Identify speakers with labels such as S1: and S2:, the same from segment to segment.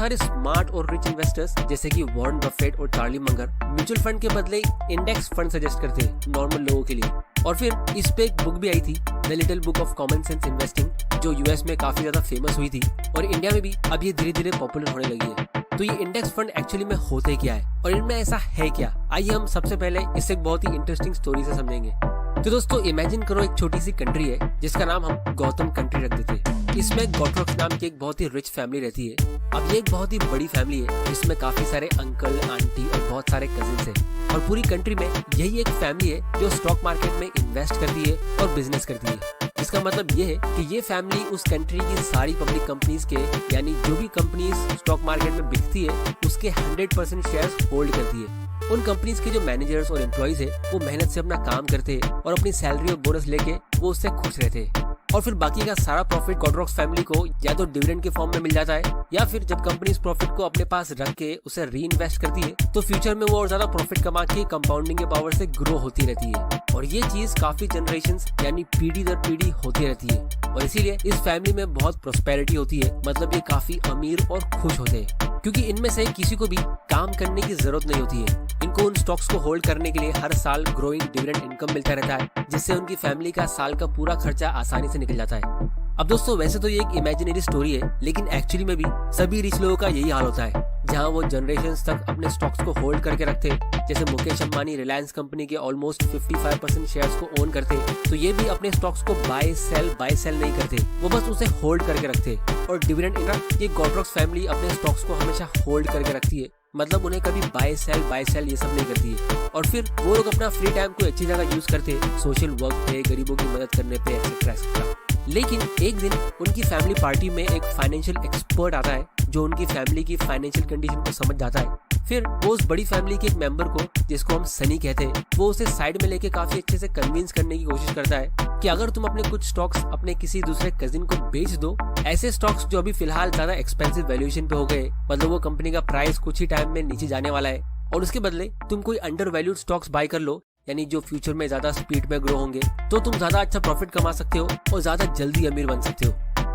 S1: सारे स्मार्ट और rich investors जैसे कि वॉरेन बफेट और चार्ली मंगर म्यूचुअल फंड के बदले इंडेक्स फंड सजेस्ट करते हैं नॉर्मल लोगों के लिए। और फिर इस पे एक बुक भी आई थी, the little book of common sense investing, जो यूएस में काफी ज्यादा फेमस हुई थी और इंडिया में भी अब ये धीरे धीरे पॉपुलर होने लगी है। तो ये इंडेक्स फंड एक्चुअली में होते क्या है और इनमें ऐसा है क्या, आइए हम सबसे पहले इसे एक बहुत ही इंटरेस्टिंग स्टोरी से समझेंगे। तो दोस्तों इमेजिन करो एक छोटी सी कंट्री है जिसका नाम हम गौतम कंट्री रख देते हैं। इसमें गॉट्रॉक्स नाम की एक बहुत ही रिच फैमिली रहती है। अब ये एक बहुत ही बड़ी फैमिली है जिसमें काफी सारे अंकल आंटी और बहुत सारे कजिन्स हैं और पूरी कंट्री में यही एक फैमिली है जो स्टॉक मार्केट में इन्वेस्ट करती है और बिजनेस करती है। इसका मतलब ये है कि ये फैमिली उस कंट्री की सारी पब्लिक कंपनीज के, यानी जो भी कंपनीज स्टॉक मार्केट में बिकती है उसके 100% शेयर्स होल्ड करती है। उन कंपनीज के जो मैनेजर्स और एम्प्लॉइज है वो मेहनत से अपना काम करते हैं और अपनी सैलरी और बोनस लेके वो उससे खुश रहते हैं। और फिर बाकी का सारा प्रॉफिट गॉट्रॉक्स फैमिली को या तो डिविडेंड के फॉर्म में मिल जाता है या फिर जब कंपनी इस प्रॉफिट को अपने पास रख के उसे री इन्वेस्ट करती है तो फ्यूचर में वो और ज्यादा प्रॉफिट कमा के कंपाउंडिंग के पावर से ग्रो होती रहती है। और ये चीज काफी जनरेशंस यानी पीढ़ी दर पीढ़ी होती रहती है और इसीलिए इस फैमिली में बहुत प्रोस्पेरिटी होती है। मतलब ये काफी अमीर और खुश होते हैं क्योंकि इनमें से किसी को भी काम करने की जरूरत नहीं होती है। इनको उन स्टॉक्स को होल्ड करने के लिए हर साल ग्रोइंग डिविडेंड इनकम मिलता रहता है जिससे उनकी फैमिली का साल का पूरा खर्चा आसानी से निकल जाता है। अब दोस्तों वैसे तो ये एक इमेजिनरी स्टोरी है लेकिन एक्चुअली में भी सभी रिच लोगों का यही हाल होता है जहां वो जनरेशंस तक अपने स्टॉक्स को होल्ड करके रखते। जैसे मुकेश अंबानी रिलायंस कंपनी के ऑलमोस्ट 55% शेयर्स को ओन करते, तो ये भी अपने स्टॉक्स को बाय सेल नहीं करते, वो बस उसे होल्ड करके रखते। और डिविडेंड ये गॉट्रॉक्स फैमिली अपने स्टॉक्स को हमेशा होल्ड करके रखती है, मतलब उन्हें कभी बाय सेल ये सब नहीं करती है। और फिर वो लोग अपना फ्री टाइम को अच्छी जगह यूज करते, सोशल वर्क पे, गरीबों की मदद करने पे एक्सेट्रा। लेकिन एक दिन उनकी फैमिली पार्टी में एक फाइनेंशियल एक्सपर्ट आता है जो उनकी फैमिली की फाइनेंशियल कंडीशन को समझ जाता है। फिर वो उस बड़ी फैमिली के एक मेंबर को, जिसको हम सनी कहते हैं, वो उसे साइड में लेके काफी अच्छे से कन्विंस करने की कोशिश करता है कि अगर तुम अपने कुछ स्टॉक्स अपने किसी दूसरे कजिन को बेच दो, ऐसे स्टॉक्स जो अभी फिलहाल ज्यादा एक्सपेंसिव वैल्यूएशन पे हो गए, मतलब वो कंपनी का प्राइस कुछ ही टाइम में नीचे जाने वाला है, और उसके बदले तुम कोई अंडर वैल्यूड स्टॉक्स बाय कर लो, यानी जो फ्यूचर में ज्यादा स्पीड में ग्रो होंगे, तो तुम ज्यादा अच्छा प्रॉफिट कमा सकते हो और ज्यादा जल्दी अमीर बन सकते हो।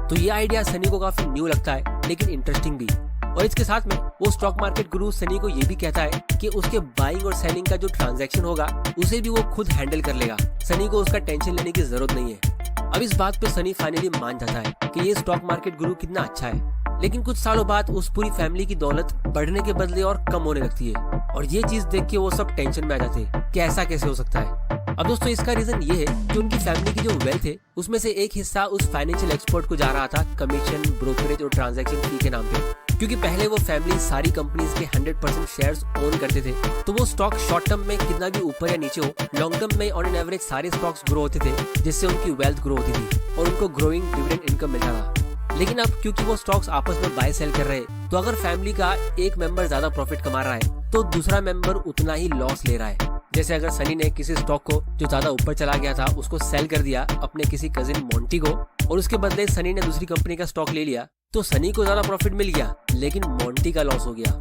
S1: तो ये आइडिया सनी को काफी न्यू लगता है लेकिन इंटरेस्टिंग भी। और इसके साथ में वो स्टॉक मार्केट गुरु सनी को ये भी कहता है कि उसके बाइंग और सेलिंग का जो ट्रांजैक्शन होगा उसे भी वो खुद हैंडल कर लेगा, सनी को उसका टेंशन लेने की जरूरत नहीं है। अब इस बात पे सनी फाइनली मान जाता है कि ये स्टॉक मार्केट गुरु कितना अच्छा है। लेकिन कुछ सालों बाद उस पूरी फैमिली की दौलत बढ़ने के बदले और कम होने लगती है और ये चीज देख के वो सब टेंशन में आ जाते हैं कि ऐसा कैसे हो सकता है। अब दोस्तों इसका रीजन ये है कि उनकी फैमिली की जो वेल्थ है उसमें से एक हिस्सा उस फाइनेंशियल एक्सपर्ट को जा रहा था कमीशन, ब्रोकरेज और ट्रांजैक्शन फी के नाम पे। क्योंकि पहले वो फैमिली सारी कंपनीज के 100% शेयर्स ओन करते थे, तो वो स्टॉक शॉर्ट टर्म में कितना भी ऊपर या नीचे हो, लॉन्ग टर्म में ऑन एन एवरेज सारे स्टॉक्स ग्रो होते थे जिससे उनकी वेल्थ ग्रो होती थी और उनको ग्रोइंग डिविडेंड इनकम मिलता था। लेकिन अब क्योंकि वो स्टॉक्स आपस में बाय सेल कर रहे हैं, तो अगर फैमिली का एक मेंबर ज्यादा प्रॉफिट कमा रहा है तो दूसरा मेंबर उतना ही लॉस ले रहा है। जैसे अगर सनी ने किसी स्टॉक को जो ज्यादा ऊपर चला गया था उसको सेल कर दिया अपने किसी कजिन मोंटी को, और उसके बदले सनी ने दूसरी कंपनी का स्टॉक ले लिया, तो सनी को ज्यादा प्रॉफिट मिल गया लेकिन मोंटी का लॉस हो गया।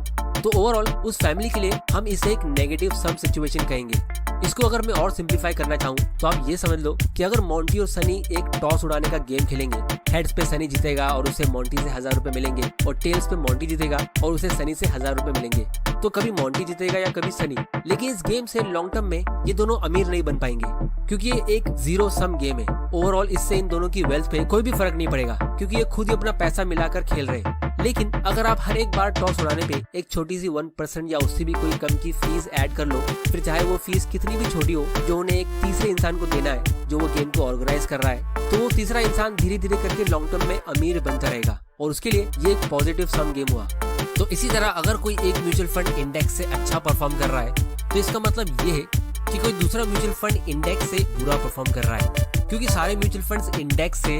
S1: तो ओवरऑल उस फैमिली के लिए हम इसे एक नेगेटिव सम सिचुएशन कहेंगे। इसको अगर मैं और सिंप्लीफाई करना चाहूँ तो आप ये समझ लो कि अगर मोंटी और सनी एक टॉस उड़ाने का गेम खेलेंगे, हेड्स पे सनी जीतेगा और उसे मोंटी से 1000 रुपए मिलेंगे, और टेल्स पे मोंटी जीतेगा और उसे सनी से 1000 रुपए मिलेंगे, तो कभी मोंटी जीतेगा या कभी सनी। लेकिन इस गेम से लॉन्ग टर्म में ये दोनों अमीर नहीं बन पाएंगे क्योंकि ये एक जीरो सम गेम है। ओवरऑल इससे इन दोनों की वेल्थ पे कोई भी फर्क नहीं पड़ेगा क्योंकि ये खुद ही अपना पैसा मिलाकर खेल रहे हैं। लेकिन अगर आप हर एक बार टॉस उड़ाने पे एक छोटी सी 1% या उससे भी कोई कम की फीस ऐड कर लो, फिर चाहे वो फीस कितनी भी छोटी हो जो उन्हें एक तीसरे इंसान को देना है जो वो गेम को ऑर्गेनाइज कर रहा है, तो वो तीसरा इंसान धीरे धीरे करके लॉन्ग टर्म में अमीर बनता रहेगा और उसके लिए ये एक पॉजिटिव सम गेम हुआ। तो इसी तरह अगर कोई एक म्यूचुअल फंड इंडेक्स से अच्छा परफॉर्म कर रहा है तो इसका मतलब ये है कि कोई दूसरा म्यूचुअल फंड इंडेक्स से बुरा परफॉर्म कर रहा है, क्योंकि सारे म्यूचुअल फंड्स इंडेक्स से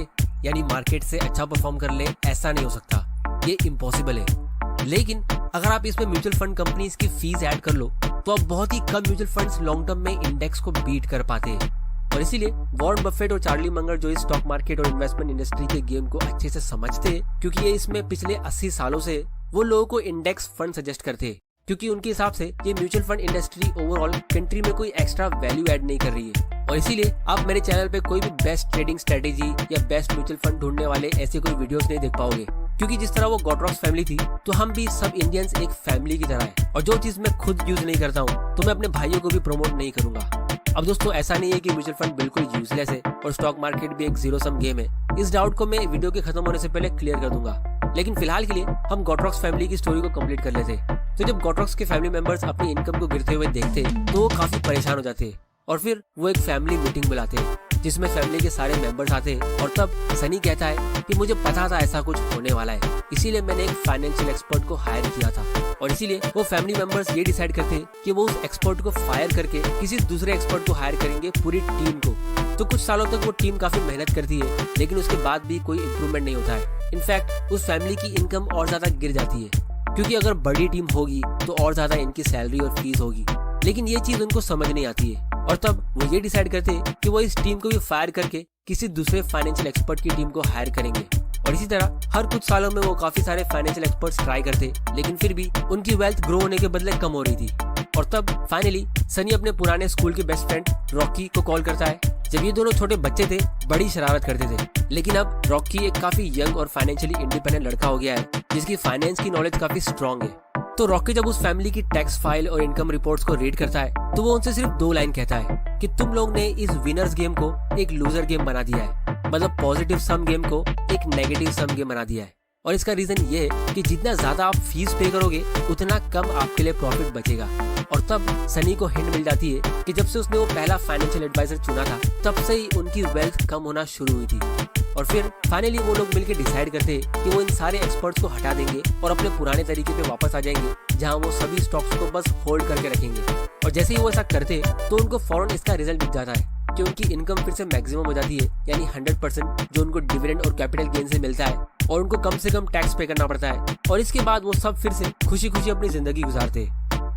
S1: यानी मार्केट से अच्छा परफॉर्म कर ले ऐसा नहीं हो सकता, ये इम्पॉसिबल है। लेकिन अगर आप इसमें म्यूचुअल फंड कंपनीज की फीस ऐड कर लो तो अब बहुत ही कम म्यूचुअल फंड्स लॉन्ग टर्म में इंडेक्स को बीट कर पाते हैं। और इसीलिए वॉरेन बफेट और चार्ली मंगर जो इस स्टॉक मार्केट और इन्वेस्टमेंट इंडस्ट्री के गेम को अच्छे से समझते हैं, क्योंकि ये इसमें पिछले 80 सालों से वो लोगों को इंडेक्स फंड सजेस्ट करते हैं, क्योंकि उनके हिसाब से ये mutual fund industry overall country में कोई एक्स्ट्रा वैल्यू ऐड नहीं कर रही है। और इसीलिए आप मेरे चैनल पे कोई भी बेस्ट ट्रेडिंग स्ट्रेटेजी या बेस्ट म्यूचुअल फंड ढूंढने वाले ऐसे कोई वीडियोस नहीं देख पाओगे। क्योंकि जिस तरह वो गॉट्रॉक्स फैमिली थी तो हम भी सब इंडियंस एक फैमिली की तरह है, और जो चीज मैं खुद यूज नहीं करता हूँ तो मैं अपने भाइयों को भी प्रमोट नहीं करूंगा। अब दोस्तों ऐसा नहीं है कि म्यूचुअल फंड बिल्कुल यूजलेस है और स्टॉक मार्केट भी एक जीरो सम गेम है। इस डाउट को मैं वीडियो के खत्म होने से पहले क्लियर कर दूंगा, लेकिन फिलहाल के लिए हम गॉट्रॉक्स फैमिली की स्टोरी को कंप्लीट कर लेते। तो जब गॉट्रॉक्स के फैमिली मेंबर्स अपनी इनकम को गिरते हुए देखते तो वो काफी परेशान हो जाते और फिर वो एक फैमिली मीटिंग बुलाते जिसमें फैमिली के सारे मेंबर्स आते और तब सनी कहता है कि मुझे पता था ऐसा कुछ होने वाला है, इसीलिए मैंने एक फाइनेंशियल एक्सपर्ट को हायर किया था। और इसीलिए वो फैमिली मेंबर्स ये डिसाइड करते कि वो उस एक्सपर्ट को फायर करके किसी दूसरे एक्सपर्ट को हायर करेंगे पूरी टीम को। तो कुछ सालों तक वो टीम काफी मेहनत करती है, लेकिन उसके बाद भी कोई इम्प्रूवमेंट नहीं होता है। इनफैक्ट उस फैमिली की इनकम और ज्यादा गिर जाती है, क्योंकि अगर बड़ी टीम होगी तो और ज्यादा इनकी सैलरी और फीस होगी, लेकिन ये चीज उनको समझ नहीं आती है। और तब वो ये डिसाइड करते कि वो इस टीम को भी फायर करके किसी दूसरे फाइनेंशियल एक्सपर्ट की टीम को हायर करेंगे। और इसी तरह हर कुछ सालों में वो काफी सारे फाइनेंशियल एक्सपर्ट्स ट्राई करते, लेकिन फिर भी उनकी वेल्थ ग्रो होने के बदले कम हो रही थी। और तब फाइनली सनी अपने पुराने स्कूल के बेस्ट फ्रेंड रॉकी को कॉल करता है। जब ये दोनों छोटे बच्चे थे बड़ी शरारत करते थे, लेकिन अब रॉकी एक काफी यंग और फाइनेंशियली इंडिपेंडेंट लड़का हो गया है जिसकी फाइनेंस की नॉलेज काफी स्ट्रॉन्ग है। तो रॉकी जब उस फैमिली की टैक्स फाइल और इनकम रिपोर्ट्स को रीड करता है तो वो उनसे सिर्फ 2 लाइन कहता है कि तुम लोग ने इस विनर्स गेम को एक लूजर गेम बना दिया है, मतलब पॉजिटिव सम गेम को एक नेगेटिव सम गेम बना दिया है। और इसका रीजन ये है कि जितना ज्यादा आप फीस पे करोगे उतना कम आपके लिए प्रॉफिट बचेगा। और तब सनी को हिंट मिल जाती है कि जब से उसने वो पहला फाइनेंशियल एडवाइजर चुना था तब से ही उनकी वेल्थ कम होना शुरू हुई थी। और फिर फाइनली वो लोग मिलकर डिसाइड करते कि वो इन सारे एक्सपर्ट्स को हटा देंगे और अपने पुराने तरीके पे वापस आ जाएंगे, जहां वो सभी स्टॉक्स को बस होल्ड करके रखेंगे। और जैसे ही वो ऐसा करते तो उनको फौरन इसका रिजल्ट दिख जाता है कि उनकी इनकम फिर से मैक्सिमम हो जाती है, यानी 100% जो उनको डिविडेंड और कैपिटल गेन से मिलता है, और उनको कम से कम टैक्स पे करना पड़ता है। और इसके बाद वो सब फिर से खुशी खुशी अपनी जिंदगी गुजारते।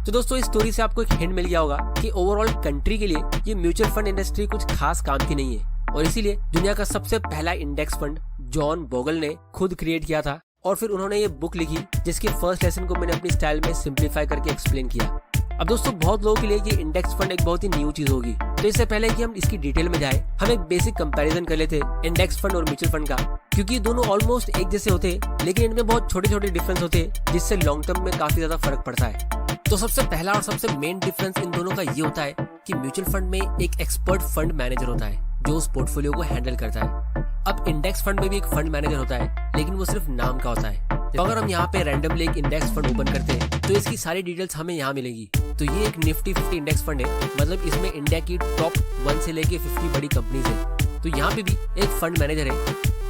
S1: तो दोस्तों इस स्टोरी से आपको एक हिंट मिल गया होगा कि ओवरऑल कंट्री के लिए ये म्यूचुअल फंड इंडस्ट्री कुछ खास काम की नहीं है, और इसीलिए दुनिया का सबसे पहला इंडेक्स फंड जॉन बोगल ने खुद क्रिएट किया था। और फिर उन्होंने ये बुक लिखी जिसके फर्स्ट लेसन को मैंने अपनी स्टाइल में सिंप्लीफाई करके एक्सप्लेन किया। अब दोस्तों बहुत लोगों के लिए ये इंडेक्स फंड एक बहुत ही न्यू चीज होगी, तो इससे पहले कि हम इसकी डिटेल में जाए हम एक बेसिक कंपैरिजन कर लेते इंडेक्स फंड और म्यूचुअल फंड का, क्योंकि दोनों ऑलमोस्ट एक जैसे होते हैं लेकिन इनमें बहुत छोटे छोटे डिफरेंस होते हैं जिससे लॉन्ग टर्म में काफी ज्यादा फर्क पड़ता है। तो सबसे पहला और सबसे मेन डिफरेंस इन दोनों का ये होता है कि म्यूचुअल फंड में एक एक्सपर्ट फंड मैनेजर होता है जो उस पोर्टफोलियो को हैंडल करता है। अब इंडेक्स फंड में भी एक फंड मैनेजर होता है, लेकिन वो सिर्फ नाम का होता है। तो अगर हम यहाँ पे रैंडमली एक इंडेक्स फंड ओपन करते हैं तो इसकी सारी डिटेल्स हमें यहाँ मिलेगी। तो ये एक निफ्टी 50 इंडेक्स फंड है, मतलब इसमें इंडिया की टॉप 1 से लेके 50 बड़ी कंपनीज है। तो यहाँ पे भी एक फंड मैनेजर है,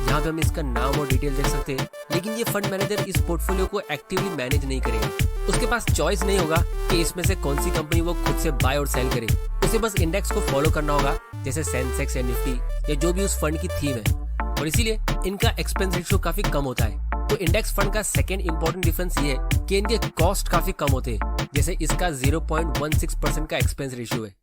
S1: यहाँ पे हम इसका नाम और डिटेल देख सकते हैं, लेकिन ये फंड मैनेजर इस पोर्टफोलियो को एक्टिवली मैनेज नहीं करेगा। उसके पास चॉइस नहीं होगा कि इसमें से कौन सी कंपनी वो खुद से बाय और सेल करे। उसे बस इंडेक्स को फॉलो करना होगा, जैसे सेंसेक्स या निफ्टी या जो भी उस फंड की थीम है, और इसीलिए इनका एक्सपेंस रेशियो काफी कम होता है। तो इंडेक्स फंड का सेकंड इंपॉर्टेंट डिफरेंस ये है कि इनके कॉस्ट काफी कम होते हैं, जैसे इसका 0.16% का एक्सपेंस रेशियो है।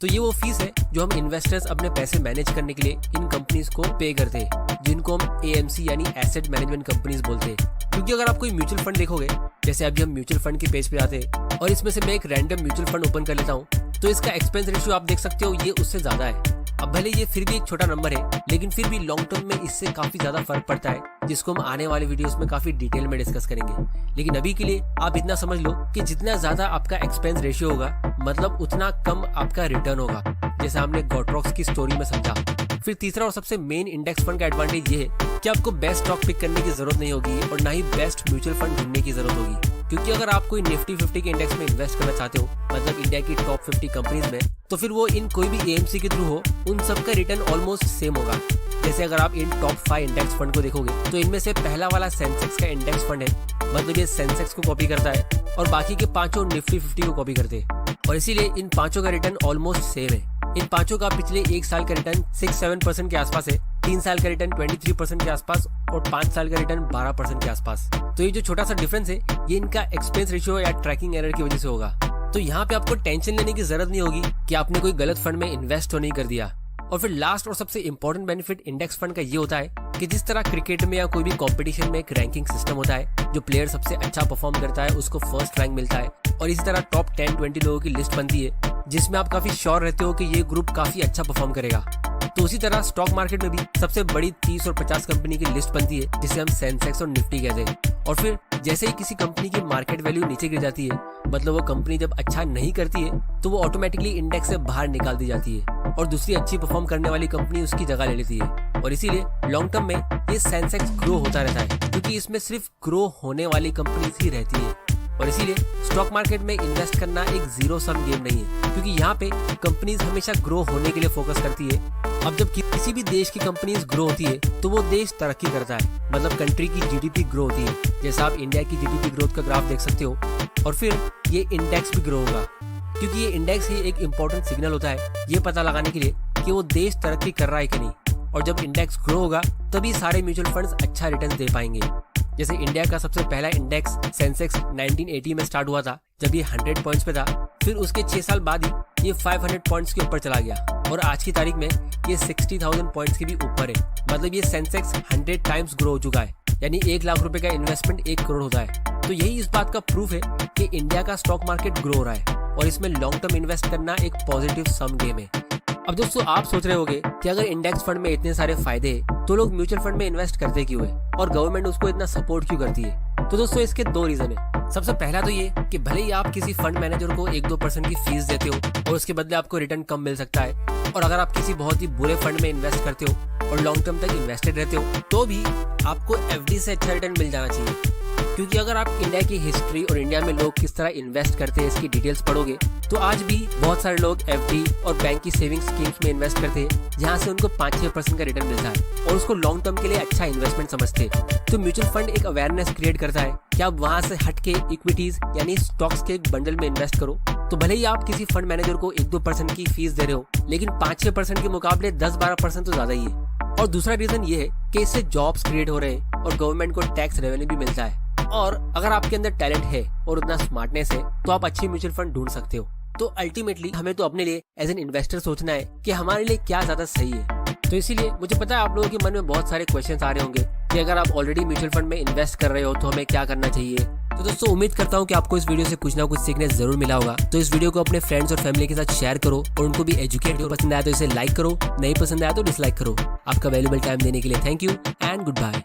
S1: तो ये वो फीस है जो हम इन्वेस्टर्स अपने पैसे मैनेज करने के लिए इन कंपनीज को पे करते हैं, जिनको हम एएमसी यानी एसेट मैनेजमेंट कंपनीज बोलते हैं। क्योंकि अगर आप कोई म्यूचुअल फंड देखोगे, जैसे अभी हम म्यूचुअल फंड के पेज पे आते हैं और इसमें से मैं एक रैंडम म्यूचुअल फंड ओपन कर लेता हूँ, तो इसका एक्सपेंस रेशियो आप देख सकते हो ये उससे ज्यादा है। अब भले ये फिर भी एक छोटा नंबर है, लेकिन फिर भी लॉन्ग टर्म में इससे काफी ज्यादा फर्क पड़ता है, जिसको हम आने वाले वीडियोस में काफी डिटेल में डिस्कस करेंगे। लेकिन अभी के लिए आप इतना समझ लो कि जितना ज्यादा आपका एक्सपेंस रेशियो होगा, मतलब उतना कम आपका रिटर्न होगा, जैसे हमने गॉट्रॉक्स की स्टोरी में समझा। फिर तीसरा और सबसे मेन इंडेक्स फंड का एडवांटेज ये है कि आपको बेस्ट स्टॉक पिक करने की जरूरत नहीं होगी और ना ही बेस्ट म्यूचुअल फंड ढूंढने की जरूरत होगी। क्योंकि अगर आप कोई निफ्टी 50 के इंडेक्स में इन्वेस्ट करना चाहते हो, मतलब इंडिया की टॉप 50 कंपनीज में, तो फिर वो इन कोई भी एएमसी के थ्रू हो, उन सब का रिटर्न ऑलमोस्ट सेम होगा। जैसे अगर आप इन टॉप 5 इंडेक्स फंड को देखोगे तो इनमें से पहला वाला सेंसेक्स का इंडेक्स फंड है, मतलब ये सेंसेक्स को कॉपी करता है और बाकी के पांचों निफ्टी 50 को कॉपी करते हैं, और इसीलिए इन पांचों का रिटर्न ऑलमोस्ट सेम है। इन पांचों का पिछले 1 साल का रिटर्न 6-7% के आसपास है, 3 साल का रिटर्न 23% के आसपास और 5 साल का रिटर्न 12% के आसपास। तो ये जो छोटा सा डिफरेंस है ये इनका एक्सपेंस रेशियो या ट्रैकिंग एरर की वजह से होगा। तो यहाँ पे आपको टेंशन लेने की जरूरत नहीं होगी कि आपने कोई गलत फंड में इन्वेस्ट तो नहीं कर दिया। और फिर लास्ट और सबसे इंपॉर्टेंट बेनिफिट इंडेक्स फंड का ये होता है कि जिस तरह क्रिकेट में या कोई भी कंपटीशन में एक रैंकिंग सिस्टम होता है, जो प्लेयर सबसे अच्छा परफॉर्म करता है उसको फर्स्ट रैंक मिलता है, और इसी तरह टॉप 10-20 लोगों की लिस्ट बनती है जिसमें आप काफी श्योर रहते हो कि ये ग्रुप काफी अच्छा परफॉर्म करेगा। तो उसी तरह स्टॉक मार्केट में भी सबसे बड़ी 30 और 50 कंपनी की लिस्ट बनती है, जिसे हम सेंसेक्स और निफ्टी कहते हैं। और फिर जैसे ही किसी कंपनी की मार्केट वैल्यू नीचे गिर जाती है, मतलब वो कंपनी जब अच्छा नहीं करती है, तो वो ऑटोमेटिकली इंडेक्स से बाहर निकाल दी जाती है और दूसरी अच्छी परफॉर्म करने वाली कंपनी उसकी जगह ले लेती है। और इसीलिए लॉन्ग टर्म में ये सेंसेक्स ग्रो होता रहता है, क्योंकि इसमें सिर्फ ग्रो होने वाली कंपनी ही रहती है। और इसीलिए स्टॉक मार्केट में इन्वेस्ट करना एक जीरो सम गेम नहीं है, क्योंकि यहाँ पे कंपनीज हमेशा ग्रो होने के लिए फोकस करती है। अब जब किसी भी देश की कंपनीज ग्रो होती है तो वो देश तरक्की करता है, मतलब कंट्री की जीडीपी ग्रो होती है। जैसा आप इंडिया की जीडीपी ग्रोथ का ग्राफ देख सकते हो। और फिर ये इंडेक्स भी ग्रो होगा, क्योंकि ये इंडेक्स ही एक इम्पोर्टेंट सिग्नल होता है ये पता लगाने के लिए कि वो देश तरक्की कर रहा है कि नहीं। और जब इंडेक्स ग्रो होगा तभी सारे म्यूचुअल फंड्स अच्छा रिटर्न दे पाएंगे। जैसे इंडिया का सबसे पहला इंडेक्स सेंसेक्स 1980 में स्टार्ट हुआ था, जब ये 100 पॉइंट्स पे था। फिर उसके 6 साल बाद ही ये 500 पॉइंट्स के ऊपर चला गया और आज की तारीख में ये 60,000 पॉइंट्स के भी ऊपर है। मतलब ये सेंसेक्स 100 टाइम्स ग्रो हो चुका है, यानी 1 लाख रुपए का इन्वेस्टमेंट 1 करोड़ होता है। तो यही इस बात का प्रूफ है कि इंडिया का स्टॉक मार्केट ग्रो हो रहा है और इसमें लॉन्ग टर्म इन्वेस्ट करना एक पॉजिटिव सम गेम है। अब दोस्तों आप सोच रहे होंगे कि अगर इंडेक्स फंड में इतने सारे फायदे हैं तो लोग म्यूचुअल फंड में इन्वेस्ट करते क्यों है और गवर्नमेंट उसको इतना सपोर्ट क्यों करती है। तो दोस्तों इसके 2 रीजन है। सबसे पहला तो ये कि भले ही आप किसी फंड मैनेजर को 1-2% की फीस देते हो और उसके बदले आपको रिटर्न कम मिल सकता है, और अगर आप किसी बहुत ही बुरे फंड में इन्वेस्ट करते हो और लॉन्ग टर्म तक इन्वेस्टेड रहते हो तो भी आपको एफडी से अच्छा रिटर्न मिल जाना चाहिए। क्योंकि अगर आप इंडिया की हिस्ट्री और इंडिया में लोग किस तरह इन्वेस्ट करते हैं इसकी डिटेल्स पढ़ोगे तो आज भी बहुत सारे लोग एफडी और बैंक की सेविंग स्कीम्स में इन्वेस्ट करते हैं, जहां से उनको 5-6% का रिटर्न मिलता है और उसको लॉन्ग टर्म के लिए अच्छा इन्वेस्टमेंट समझते हैं। तो म्यूचुअल फंड एक अवेयरनेस क्रिएट करता है कि आप वहां से हट के इक्विटीज यानी स्टॉक्स के एक बंडल में इन्वेस्ट करो। तो भले ही आप किसी फंड मैनेजर को 1-2% की फीस दे रहे हो, लेकिन 5-6% के मुकाबले 10-12% तो ज्यादा ही है। और दूसरा रीजन ये है कि इससे जॉब्स क्रिएट हो रहे हैं और गवर्नमेंट को टैक्स रेवेन्यू भी मिलता है। और अगर आपके अंदर टैलेंट है और उतना स्मार्टनेस है तो आप अच्छे म्यूचुअल फंड ढूंढ सकते हो। तो अल्टीमेटली हमें तो अपने लिए एज एन इन्वेस्टर सोचना है कि हमारे लिए क्या ज्यादा सही है। तो इसीलिए मुझे पता है आप लोगों के मन में बहुत सारे क्वेश्चंस आ रहे होंगे कि अगर आप ऑलरेडी म्यूचुअल फंड में इन्वेस्ट कर रहे हो तो हमें क्या करना चाहिए। तो दोस्तों उम्मीद करता हूँ कि आपको इस वीडियो से कुछ ना कुछ सीखने जरूर मिला होगा। तो इस वीडियो को अपने फ्रेंड्स और फैमिली के साथ शेयर करो और उनको भी एजुकेट। पसंद आया तो इसे लाइक करो, नहीं पसंद आया तो डिसलाइक करो। आपका वैल्यूएबल टाइम देने के लिए thank you and good bye.